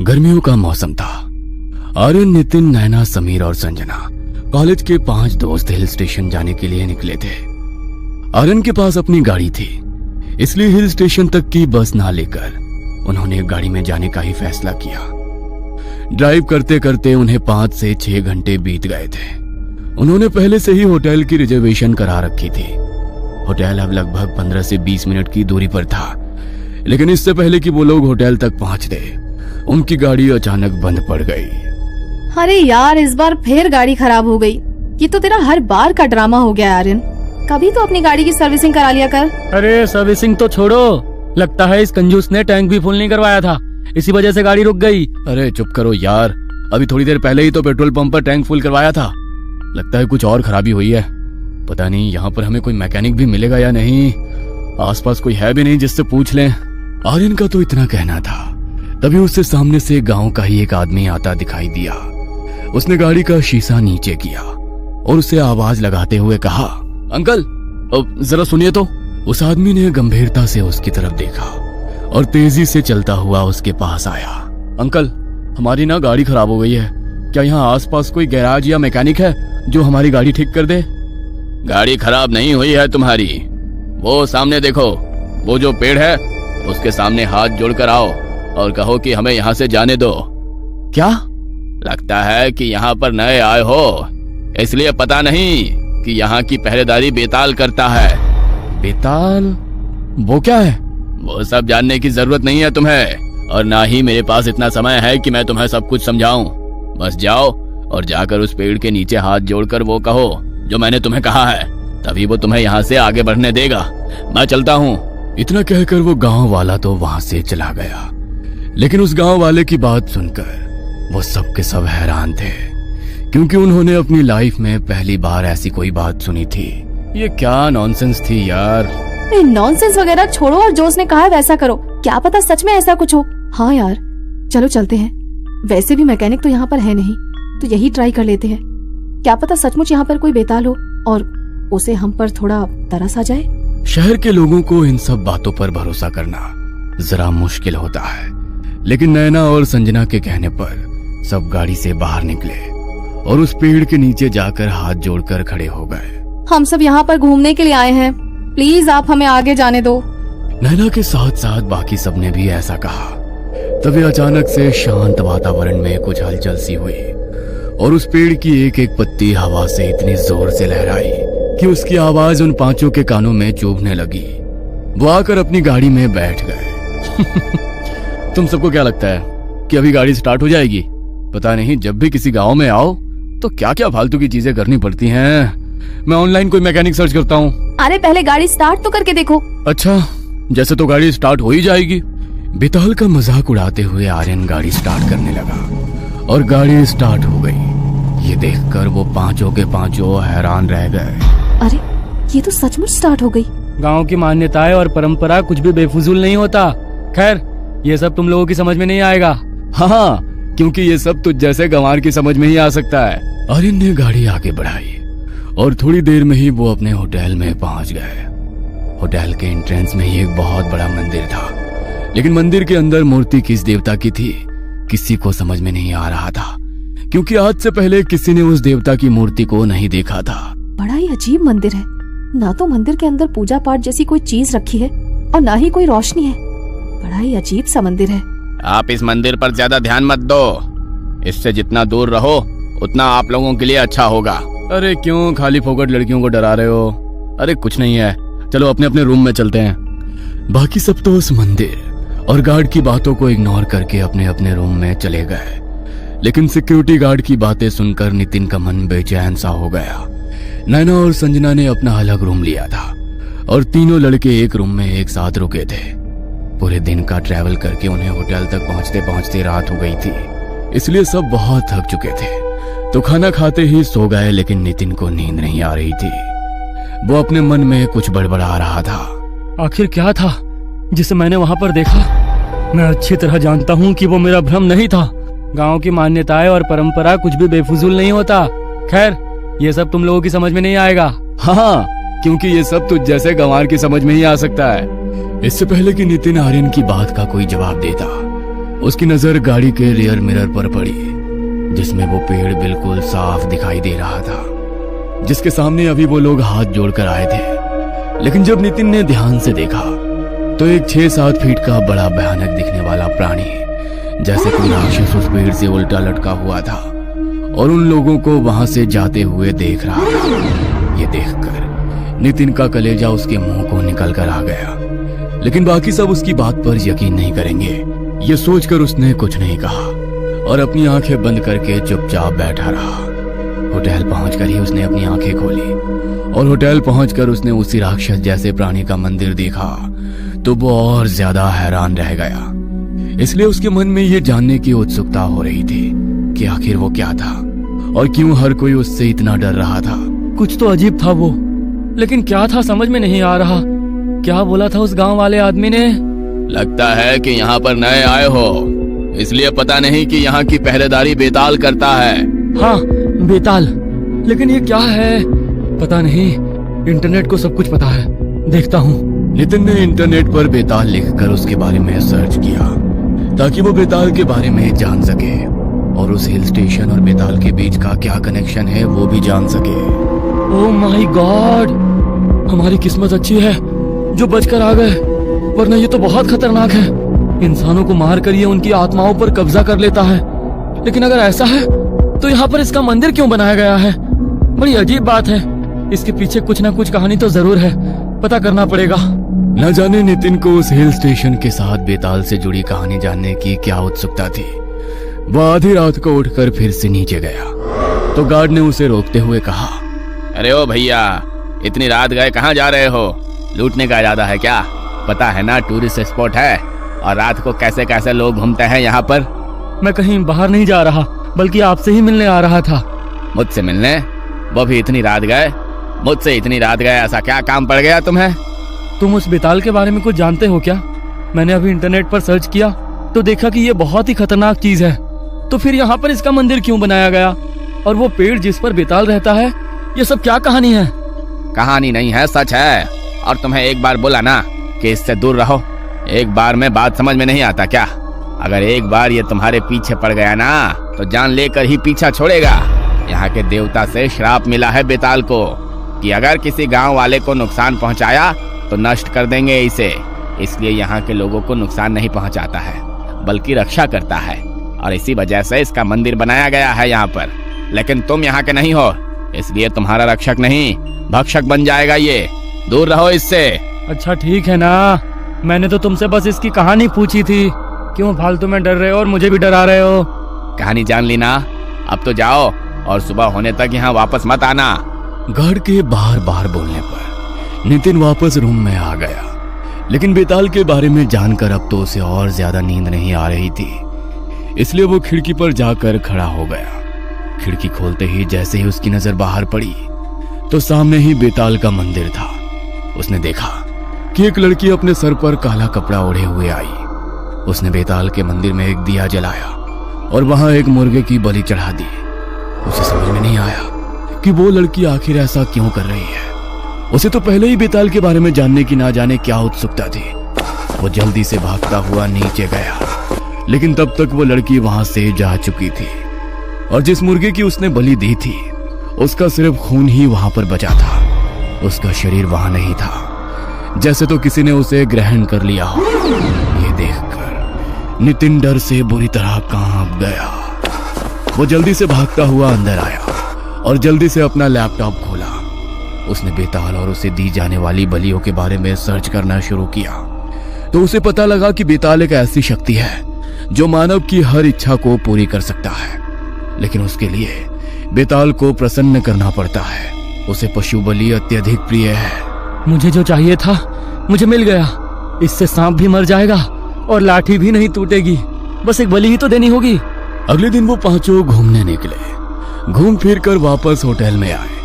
गर्मियों का मौसम था। आर्यन, नितिन, नैना, समीर और संजना कॉलेज के 5 दोस्त हिल स्टेशन जाने के लिए निकले थे। आर्यन के पास अपनी गाड़ी थी, इसलिए हिल स्टेशन तक की बस ना लेकर उन्होंने गाड़ी में जाने का ही फैसला किया। ड्राइव करते करते उन्हें 5 से 6 घंटे बीत गए थे। उन्होंने पहले से ही होटल की रिजर्वेशन करा रखी थी। होटल अब लगभग 15 से 20 मिनट की दूरी पर था, लेकिन इससे पहले कि वो लोग होटल तक पहुंचते उनकी गाड़ी अचानक बंद पड़ गई। अरे यार, इस बार फिर गाड़ी खराब हो गई। ये तो तेरा हर बार का ड्रामा हो गया आर्यन। कभी तो अपनी गाड़ी की सर्विसिंग करा लिया कर। अरे सर्विसिंग तो छोड़ो, लगता है इस कंजूस ने टैंक भी फुल नहीं करवाया था, इसी वजह से गाड़ी रुक गई। अरे चुप करो यार, अभी थोड़ी देर पहले ही तो पेट्रोल पंप पर टैंक फुल करवाया था। लगता है कुछ और खराबी हुई है। पता नहीं यहाँ पर हमें कोई मैकेनिक भी मिलेगा या नहीं। आसपास कोई है भी नहीं जिससे पूछ लें। आर्यन का तो इतना कहना था, तभी उससे सामने से गांव का ही एक आदमी आता दिखाई दिया। उसने गाड़ी का शीशा नीचे किया और उसे आवाज लगाते हुए कहा, अंकल जरा सुनिए तो। उस आदमी ने गंभीरता से उसकी तरफ देखा और तेजी से चलता हुआ उसके पास आया। अंकल, हमारी ना गाड़ी खराब हो गई है, क्या यहाँ आसपास कोई गैराज या मैकेनिक है जो हमारी गाड़ी ठीक कर दे? गाड़ी खराब नहीं हुई है तुम्हारी, वो सामने देखो, वो जो पेड़ है उसके सामने हाथ जोड़कर आओ और कहो कि हमें यहाँ से जाने दो। क्या? लगता है कि यहाँ पर नए आए हो, इसलिए पता नहीं कि यहाँ की पहरेदारी बेताल करता है। बेताल? वो क्या है? वो सब जानने की जरूरत नहीं है तुम्हें, और ना ही मेरे पास इतना समय है कि मैं तुम्हें सब कुछ समझाऊं। बस जाओ और जाकर उस पेड़ के नीचे हाथ जोड़कर वो कहो जो मैंने तुम्हें कहा है, तभी वो तुम्हें यहाँ से आगे बढ़ने देगा। मैं चलता हूँ। इतना कहकर वो गांव वाला तो वहां से चला गया, लेकिन उस गांव वाले की बात सुनकर वो सब के सब हैरान थे, क्योंकि उन्होंने अपनी लाइफ में पहली बार ऐसी कोई बात सुनी थी। ये क्या नॉनसेंस थी यार। नॉनसेंस वगैरह छोड़ो और जो उसने कहा है वैसा करो। क्या पता सच में ऐसा कुछ हो। हाँ यार, चलो चलते हैं। वैसे भी मैकेनिक तो यहाँ पर है नहीं, तो यही ट्राई कर लेते हैं। क्या पता सचमुच यहाँ पर कोई बेताल हो और उसे हम पर थोड़ा तरस आ जाए। शहर के लोगों को इन सब बातों पर भरोसा करना जरा मुश्किल होता है, लेकिन नैना और संजना के कहने पर सब गाड़ी से बाहर निकले और उस पेड़ के नीचे जाकर हाथ जोड़कर खड़े हो गए। हम सब यहाँ पर घूमने के लिए आए हैं, प्लीज आप हमें आगे जाने दो। नैना के साथ साथ बाकी सबने भी ऐसा कहा। तभी अचानक से शांत वातावरण में कुछ हलचल सी हुई और उस पेड़ की एक एक पत्ती हवा से इतनी जोर से लहराई कि उसकी आवाज उन 5 के कानों में चुभने लगी। वो आकर अपनी गाड़ी में बैठ गए। तुम सबको क्या लगता है कि अभी गाड़ी स्टार्ट हो जाएगी? पता नहीं, जब भी किसी गांव में आओ तो क्या क्या फालतू की चीजें करनी पड़ती हैं। मैं ऑनलाइन कोई मैकेनिक सर्च करता हूँ। अरे पहले गाड़ी स्टार्ट तो करके देखो। अच्छा, जैसे तो गाड़ी स्टार्ट हो ही जाएगी। बेताल का मजाक उड़ाते हुए आर्यन गाड़ी स्टार्ट करने लगा और गाड़ी स्टार्ट हो गई। ये देखकर वो 5 के 5 हैरान रह गए। अरे ये तो सचमुच स्टार्ट हो गई। गांव की मान्यताएं और परंपरा कुछ भी बेफिजूल नहीं होता। खैर, ये सब तुम लोगों की समझ में नहीं आएगा। हाँ, क्योंकि ये सब तुझ जैसे गंवार की समझ में ही आ सकता है। आर्यन ने गाड़ी आगे बढ़ाई और थोड़ी देर में ही वो अपने होटल में पहुंच गए। होटल के एंट्रेंस में ही एक बहुत बड़ा मंदिर था, लेकिन मंदिर के अंदर मूर्ति किस देवता की थी किसी को समझ में नहीं आ रहा था, क्योंकि आज से पहले किसी ने उस देवता की मूर्ति को नहीं देखा था। बड़ा ही अजीब मंदिर है, ना तो मंदिर के अंदर पूजा पाठ जैसी कोई चीज रखी है और ना ही कोई रोशनी है। बड़ा ही अजीब सा मंदिर है। आप इस मंदिर पर ज्यादा ध्यान मत दो, इससे जितना दूर रहो उतना आप लोगों के लिए अच्छा होगा। अरे क्यों खाली फोकट लड़कियों को डरा रहे हो? अरे कुछ नहीं है, चलो अपने अपने रूम में चलते हैं। बाकी सब तो उस मंदिर और गार्ड की बातों को इग्नोर करके अपने अपने रूम में चले गए, लेकिन सिक्योरिटी गार्ड की बातें सुनकर नितिन का मन बेचैन सा हो गया। नैना और संजना ने अपना अलग रूम लिया था और तीनों लड़के एक रूम में एक साथ रुके थे। पूरे दिन का ट्रैवल करके उन्हें होटल तक पहुंचते पहुंचते रात हो गई थी, इसलिए सब बहुत थक चुके थे, तो खाना खाते ही सो गए। लेकिन नितिन को नींद नहीं आ रही थी, वो अपने मन में कुछ बड़बड़ा रहा था। आखिर क्या था जिसे मैंने वहां पर देखा? मैं अच्छी तरह जानता हूँ कि वो मेरा भ्रम नहीं था। गांव की मान्यताएं और परंपरा कुछ भी बेफिजूल नहीं होता। खैर, ये सब तुम लोगों की समझ में नहीं आएगा। हाँ, क्योंकि ये सब तुझ जैसे गंवार की समझ में ही आ सकता है। इससे पहले कि नितिन आर्यन की बात का कोई जवाब देता, उसकी नजर गाड़ी के रियर मिरर पर पड़ी, जिसमें वो पेड़ बिल्कुल साफ दिखाई दे रहा था, जिसके सामने अभी वो लोग हाथ जोड़कर आए थे। लेकिन जब नितिन ने ध्यान से देखा तो एक 6-7 फीट का बड़ा भयानक दिखने वाला प्राणी, जैसे कोई राक्षस उस पेड़ से उल्टा लटका हुआ था और उन लोगों को वहां से जाते हुए देख रहा था। ये देखकर नितिन का कलेजा उसके मुंह को निकल कर आ गया, लेकिन बाकी सब उसकी बात पर यकीन नहीं करेंगे, ये सोचकर उसने कुछ नहीं कहा और अपनी आंखें बंद करके चुपचाप बैठा रहा। होटल पहुंचकर ही उसने अपनी आंखें खोली और होटल पहुंचकर उसने उसी राक्षस जैसे प्राणी का मंदिर देखा तो वो और ज्यादा हैरान रह गया। इसलिए उसके मन में ये जानने की उत्सुकता हो रही थी कि आखिर वो क्या था और क्यों हर कोई उससे इतना डर रहा था। कुछ तो अजीब था वो, लेकिन क्या था समझ में नहीं आ रहा। क्या बोला था उस गांव वाले आदमी ने? लगता है कि यहाँ पर नए आए हो, इसलिए पता नहीं कि यहाँ की पहरेदारी बेताल करता है। हाँ, बेताल। लेकिन ये क्या है पता नहीं। इंटरनेट को सब कुछ पता है, देखता हूँ। नितिन ने इंटरनेट पर बेताल लिखकर उसके बारे में सर्च किया ताकि वो बेताल के बारे में जान सके और उस हिल स्टेशन और बेताल के बीच का क्या कनेक्शन है वो भी जान सके। ओह माय गॉड, हमारी किस्मत अच्छी है जो बचकर आ गए, वरना ये तो बहुत खतरनाक है। इंसानों को मार कर ये उनकी आत्माओं पर कब्जा कर लेता है। लेकिन अगर ऐसा है तो यहाँ पर इसका मंदिर क्यों बनाया गया है? बड़ी अजीब बात है। इसके पीछे कुछ ना कुछ कहानी तो जरूर है, पता करना पड़ेगा। न जाने नितिन को उस हिल स्टेशन के साथ बेताल से जुड़ी कहानी जानने की क्या उत्सुकता थी। वह आधी रात को उठकर फिर से नीचे गया तो गार्ड ने उसे रोकते हुए कहा, अरे ओ भैया, इतनी रात गए कहाँ जा रहे हो? लूटने का इरादा है क्या? पता है ना टूरिस्ट स्पॉट है और रात को कैसे कैसे लोग घूमते हैं यहाँ पर। मैं कहीं बाहर नहीं जा रहा, बल्कि आपसे ही मिलने आ रहा था। मुझसे मिलने? वो भी इतनी रात गए? मुझसे इतनी रात गए, ऐसा क्या काम पड़ गया तुम्हें? तुम उस बेताल के बारे में कुछ जानते हो क्या? मैंने अभी इंटरनेट पर सर्च किया तो देखा कि ये बहुत ही खतरनाक चीज है। तो फिर यहाँ पर इसका मंदिर क्यों बनाया गया? और वो पेड़ जिस पर बेताल रहता है, ये सब क्या कहानी है? कहानी नहीं है, सच है। और तुम्हें एक बार बोला ना कि इससे दूर रहो। एक बार में बात समझ में नहीं आता क्या? अगर एक बार ये तुम्हारे पीछे पड़ गया ना तो जान लेकर ही पीछा छोड़ेगा। यहाँ के देवता से श्राप मिला है बेताल को कि अगर किसी गांव वाले को नुकसान पहुंचाया तो नष्ट कर देंगे इसे। इसलिए यहाँ के लोगों को नुकसान नहीं पहुंचाता है, बल्कि रक्षा करता है। और इसी वजह से इसका मंदिर बनाया गया है यहाँ पर। लेकिन तुम यहाँ के नहीं हो, इसलिए तुम्हारा रक्षक नहीं भक्षक बन जाएगा ये। दूर रहो इससे। अच्छा ठीक है ना, मैंने तो तुमसे बस इसकी कहानी पूछी थी। क्यों फालतू में डर रहे हो और मुझे भी डरा रहे हो? कहानी जान ली ना, अब तो जाओ और सुबह होने तक यहाँ वापस मत आना। गार्ड के बार बार बोलने पर नितिन वापस रूम में आ गया। लेकिन बेताल के बारे में जानकर अब तो उसे और ज्यादा नींद नहीं आ रही थी, इसलिए वो खिड़की पर जाकर खड़ा हो गया। खिड़की खोलते ही जैसे ही उसकी नजर बाहर पड़ी तो सामने ही बेताल का मंदिर था। उसने देखा कि एक लड़की अपने सर पर काला कपड़ा ओढ़े हुए आई। उसने बेताल के मंदिर में एक दिया जलाया और वहां एक मुर्गे की बलि चढ़ा दी। उसे समझ में नहीं आया कि वो लड़की आखिर ऐसा क्यों कर रही है। उसे तो पहले ही बेताल के बारे में जानने की ना जाने क्या उत्सुकता थी। वो जल्दी से भागता हुआ नीचे गया, लेकिन तब तक वो लड़की वहां से जा चुकी थी और जिस मुर्गे की उसने बलि दी थी उसका सिर्फ खून ही वहां पर बचा था। उसका शरीर वहां नहीं था, जैसे तो किसी ने उसे ग्रहण कर लिया हो। ये देखकर नितिन डर से बुरी तरह कांप गया। वो जल्दी से भागता हुआ अंदर आया और जल्दी से अपना लैपटॉप खोला। उसने बेताल और उसे दी जाने वाली बलियों के बारे में सर्च करना शुरू किया तो उसे पता लगा कि बेताल एक ऐसी शक्ति है जो मानव की हर इच्छा को पूरी कर सकता है। लेकिन उसके लिए बेताल को प्रसन्न करना पड़ता है। उसे पशु बलि अत्यधिक प्रिय है। मुझे जो चाहिए था मुझे मिल गया। इससे सांप भी मर जाएगा और लाठी भी नहीं टूटेगी। बस एक बलि ही तो देनी होगी। अगले दिन वो पांचों घूमने निकले। घूम फिर कर वापस होटल में आए।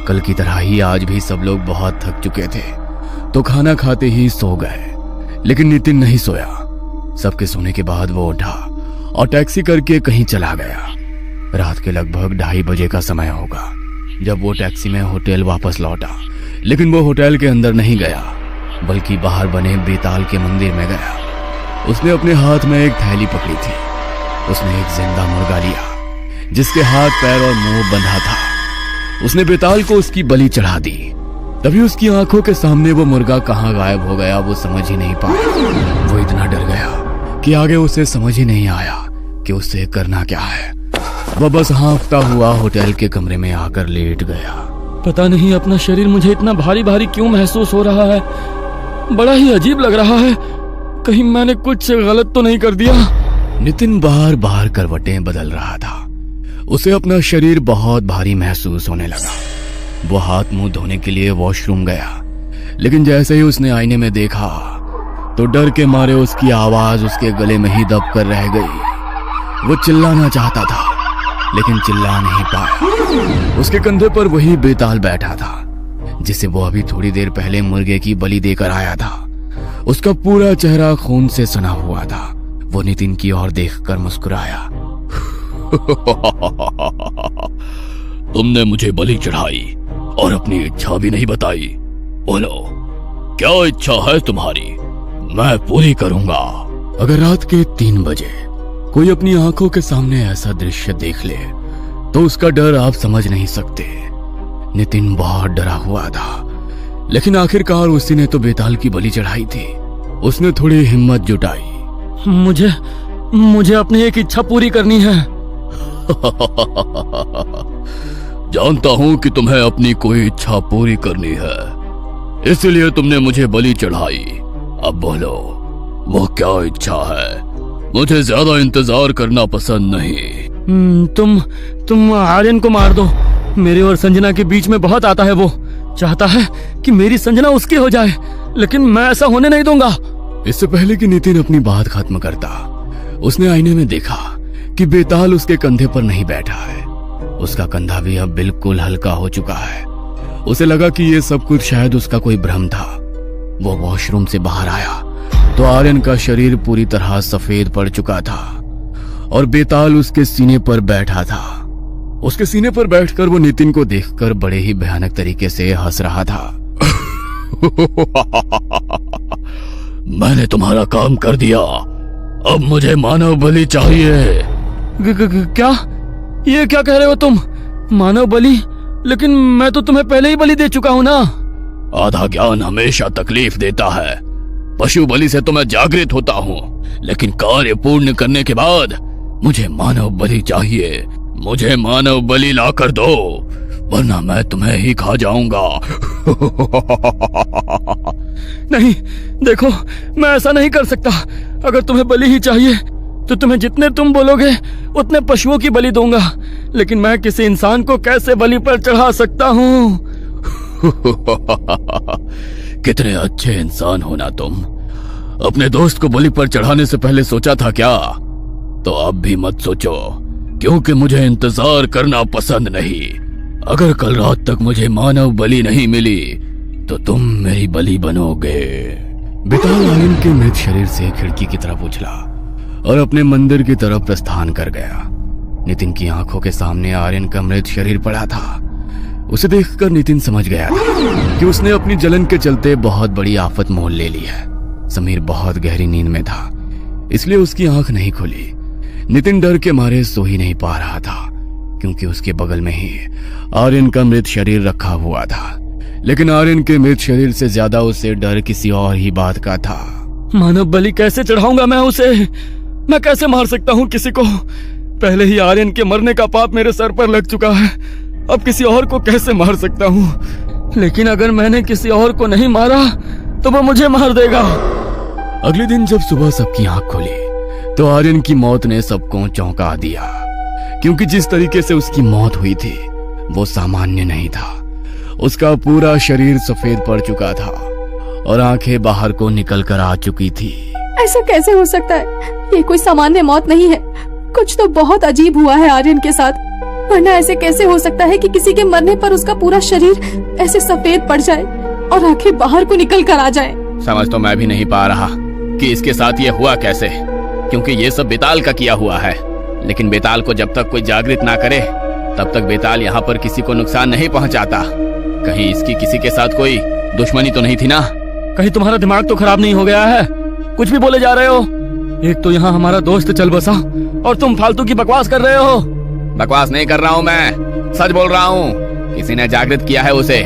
कल की तरह ही आज भी सब लोग बहुत थक चुके थे तो खाना खाते ही सो गए। लेकिन नितिन नहीं सोया। सबके सोने के बाद वो उठा और टैक्सी करके कहीं चला गया। रात के लगभग 2:30 बजे का समय होगा जब वो टैक्सी में होटल वापस लौटा। लेकिन वो होटल के अंदर नहीं गया, बल्कि बाहर बने बेताल के मंदिर में गया। उसने अपने हाथ में एक थैली पकड़ी थी। उसने एक जिंदा मुर्गा लिया जिसके हाथ पैर और मुंह बंधा था। उसने बेताल को उसकी बलि चढ़ा दी। तभी उसकी आंखों के सामने वो मुर्गा कहाँ गायब हो गया वो समझ ही नहीं पाया। वो इतना डर गया कि आगे उसे समझ ही नहीं आया कि उसे करना क्या है। वह बस हाँफता हुआ होटल के कमरे में आकर लेट गया। पता नहीं अपना शरीर मुझे इतना भारी भारी क्यों महसूस हो रहा है। बड़ा ही अजीब लग रहा है। कहीं मैंने कुछ गलत तो नहीं कर दिया। नितिन बार बार करवटें बदल रहा था। उसे अपना शरीर बहुत भारी महसूस होने लगा। वो हाथ मुंह धोने के लिए वॉशरूम गया, लेकिन जैसे ही उसने आईने में देखा तो डर के मारे उसकी आवाज उसके गले में ही दब कर रह गई। वो चिल्लाना चाहता था लेकिन चिल्ला नहीं पाया। उसके कंधे पर वही बेताल बैठा था जिसे वो अभी थोड़ी देर पहले मुर्गे की बलि देकर आया था। उसका पूरा चेहरा खून से सना हुआ था। वो नितिन की ओर देखकर मुस्कुराया। तुमने मुझे बलि चढ़ाई और अपनी इच्छा भी नहीं बताई। बोलो क्या इच्छा है तुम्हारी, मैं पूरी करूंगा। अगर रात के 3 बजे कोई अपनी आंखों के सामने ऐसा दृश्य देख ले तो उसका डर आप समझ नहीं सकते। नितिन बहुत डरा हुआ था, लेकिन आखिरकार उसी ने तो बेताल की बलि चढ़ाई थी। उसने थोड़ी हिम्मत जुटाई। मुझे अपनी एक इच्छा पूरी करनी है। जानता हूं कि तुम्हें अपनी कोई इच्छा पूरी करनी है, इसलिए तुमने मुझे बलि चढ़ाई। अब बोलो वो क्या इच्छा है। मुझे ज्यादा इंतजार करना पसंद नहीं। तुम आर्यन को मार दो। मेरे और संजना के बीच में बहुत आता है। वो चाहता है कि मेरी संजना उसकी हो जाए, लेकिन मैं ऐसा होने नहीं दूंगा। इससे पहले कि नितिन अपनी बात खत्म करता, उसने आईने में देखा कि बेताल उसके कंधे पर नहीं बैठा है। उसका कंधा भी अब बिल्कुल हल्का हो चुका है। उसे लगा कि ये सब कुछ शायद उसका कोई भ्रम था। वो वॉशरूम से बाहर आया तो आर्यन का शरीर पूरी तरह सफेद पड़ चुका था और बेताल उसके सीने पर बैठा था। उसके सीने पर बैठकर वो नितिन को देखकर बड़े ही भयानक तरीके से हंस रहा था। मैंने तुम्हारा काम कर दिया, अब मुझे मानव बलि चाहिए। क्या? ये क्या कह रहे हो तुम? मानव बलि? लेकिन मैं तो तुम्हें पहले ही बलि दे चुका हूं ना। आधा ज्ञान हमेशा तकलीफ देता है। पशु बलि से तो मैं जागृत होता हूँ, लेकिन कार्य पूर्ण करने के बाद मुझे मानव बलि चाहिए। मुझे मानव बलि ला कर दो, वरना मैं तुम्हें ही खा जाऊंगा। नहीं, देखो मैं ऐसा नहीं कर सकता। अगर तुम्हें बलि ही चाहिए तो तुम्हें जितने तुम बोलोगे उतने पशुओं की बलि दूंगा, लेकिन मैं किसी इंसान को कैसे बलि पर चढ़ा सकता हूँ? कितने अच्छे इंसान हो ना तुम। अपने दोस्त को बलि पर चढ़ाने से पहले सोचा था क्या? तो अब भी मत सोचो, क्योंकि मुझे इंतजार करना पसंद नहीं। अगर कल रात तक मुझे मानव बलि नहीं मिली तो तुम मेरी बलि बनोगे। बेताल आर्यन के मृत शरीर से खिड़की की तरफ उछला और अपने मंदिर की तरफ प्रस्थान कर गया। नितिन की आंखों के सामने आर्यन का मृत शरीर पड़ा था। उसे देखकर नितिन समझ गया था कि उसने अपनी जलन के चलते बहुत बड़ी आफत मोल ले ली है। समीर बहुत गहरी नींद में था, इसलिए उसकी आंख नहीं खुली। नितिन डर के मारे सो ही नहीं पा रहा था, क्योंकि उसके बगल में ही आर्यन का मृत शरीर रखा हुआ था। लेकिन आर्यन के मृत शरीर से ज्यादा उसे डर किसी और ही बात का था। मानव बलि कैसे चढ़ाऊंगा मैं उसे? मैं कैसे मार सकता हूँ किसी को? पहले ही आर्यन के मरने का पाप मेरे सर पर लग चुका है, अब किसी और को कैसे मार सकता हूँ? लेकिन अगर मैंने किसी और को नहीं मारा तो वो मुझे मार देगा। अगले दिन जब सुबह सबकी आंख खुली तो आर्यन की मौत ने सबको चौंका दिया, क्योंकि जिस तरीके से उसकी मौत हुई थी वो सामान्य नहीं था। उसका पूरा शरीर सफेद पड़ चुका था और आंखें बाहर को निकल कर आ चुकी थी। ऐसा कैसे हो सकता है? ये कोई सामान्य मौत नहीं है। कुछ तो बहुत अजीब हुआ है आर्यन के साथ, वरना ऐसे कैसे हो सकता है कि किसी के मरने पर उसका पूरा शरीर ऐसे सफेद पड़ जाए और आंखें बाहर को निकल कर आ जाए। समझ तो मैं भी नहीं पा रहा कि इसके साथ ये हुआ कैसे, क्योंकि ये सब बेताल का किया हुआ है। लेकिन बेताल को जब तक कोई जागृत ना करे तब तक बेताल यहाँ पर किसी को नुकसान नहीं पहुँचाता। कहीं इसकी किसी के साथ कोई दुश्मनी तो नहीं थी ना? कहीं तुम्हारा दिमाग तो खराब नहीं हो गया है? कुछ भी बोले जा रहे हो। एक तो यहाँ हमारा दोस्त चल बसा और तुम फालतू की बकवास कर रहे हो। बकवास नहीं कर रहा हूँ मैं, सच बोल रहा हूँ। किसी ने जागृत किया है उसे,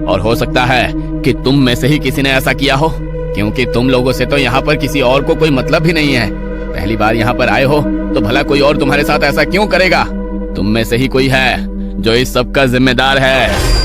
और हो सकता है कि तुम में से ही किसी ने ऐसा किया हो, क्योंकि तुम लोगों से तो यहाँ पर किसी और को कोई मतलब भी नहीं है। पहली बार यहाँ पर आए हो तो भला कोई और तुम्हारे साथ ऐसा क्यों करेगा? तुम में से ही कोई है जो इस सब का जिम्मेदार है।